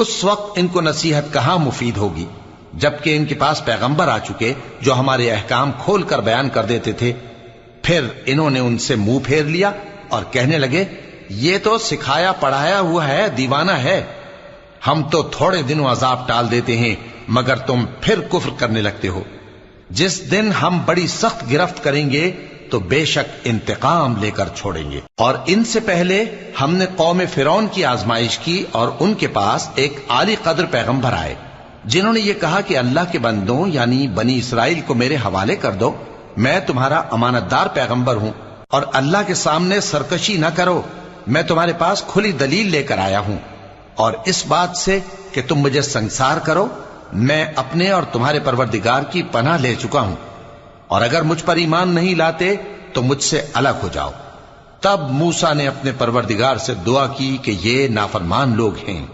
اس وقت ان کو نصیحت کہاں مفید ہوگی، جبکہ ان کے پاس پیغمبر آ چکے جو ہمارے احکام کھول کر بیان کر دیتے تھے۔ پھر انہوں نے ان سے منہ پھیر لیا اور کہنے لگے، یہ تو سکھایا پڑھایا ہوا ہے، دیوانہ ہے، ہم تو تھوڑے دنوں عذاب ٹال دیتے ہیں مگر تم پھر کفر کرنے لگتے ہو۔ جس دن ہم بڑی سخت گرفت کریں گے تو بے شک انتقام لے کر چھوڑیں گے۔ اور ان سے پہلے ہم نے قوم فرعون کی آزمائش کی اور ان کے پاس ایک عالی قدر پیغمبر آئے جنہوں نے یہ کہا کہ اللہ کے بندوں یعنی بنی اسرائیل کو میرے حوالے کر دو، میں تمہارا امانت دار پیغمبر ہوں، اور اللہ کے سامنے سرکشی نہ کرو، میں تمہارے پاس کھلی دلیل لے کر آیا ہوں، اور اس بات سے کہ تم مجھے سنگسار کرو میں اپنے اور تمہارے پروردگار کی پناہ لے چکا ہوں، اور اگر مجھ پر ایمان نہیں لاتے تو مجھ سے الگ ہو جاؤ۔ تب موسیٰ نے اپنے پروردگار سے دعا کی کہ یہ نافرمان لوگ ہیں۔